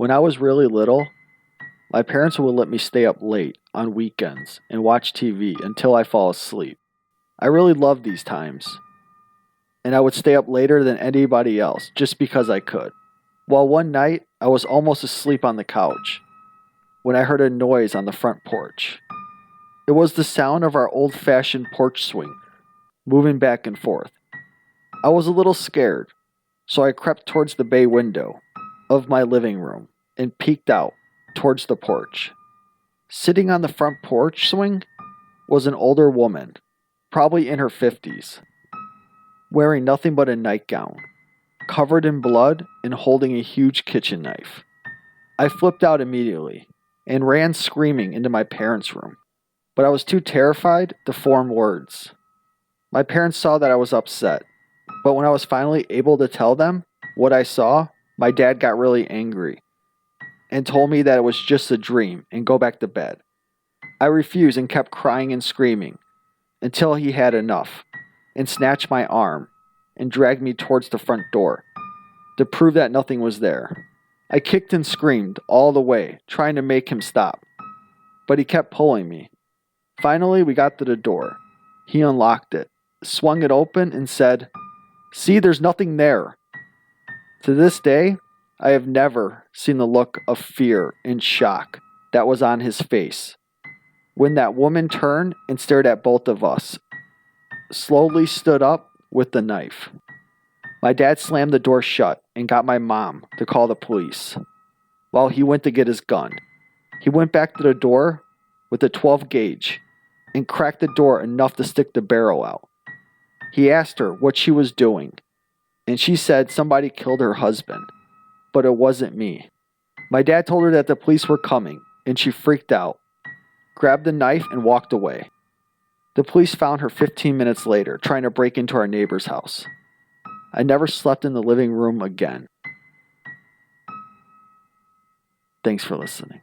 When I was really little, my parents would let me stay up late on weekends and watch TV until I fall asleep. I really loved these times, and I would stay up later than anybody else just because I could. Well, one night, I was almost asleep on the couch when I heard a noise on the front porch. It was the sound of our old-fashioned porch swing moving back and forth. I was a little scared, so I crept towards the bay window of my living room and peeked out towards the porch. Sitting on the front porch swing was an older woman, probably in her 50s, wearing nothing but a nightgown, covered in blood and holding a huge kitchen knife. I flipped out immediately and ran screaming into my parents' room, but I was too terrified to form words. My parents saw that I was upset, but when I was finally able to tell them what I saw, my dad got really angry and told me that it was just a dream and go back to bed. I refused and kept crying and screaming until he had enough and snatched my arm and dragged me towards the front door to prove that nothing was there. I kicked and screamed all the way, trying to make him stop, but he kept pulling me. Finally, we got to the door. He unlocked it, swung it open, and said, "See, there's nothing there." To this day, I have never seen the look of fear and shock that was on his face when that woman turned and stared at both of us, slowly stood up with the knife. My dad slammed the door shut and got my mom to call the police while he went to get his gun. He went back to the door with a 12 gauge and cracked the door enough to stick the barrel out. He asked her what she was doing, and she said somebody killed her husband, but it wasn't me. My dad told her that the police were coming, and she freaked out, grabbed the knife, and walked away. The police found her 15 minutes later, trying to break into our neighbor's house. I never slept in the living room again. Thanks for listening.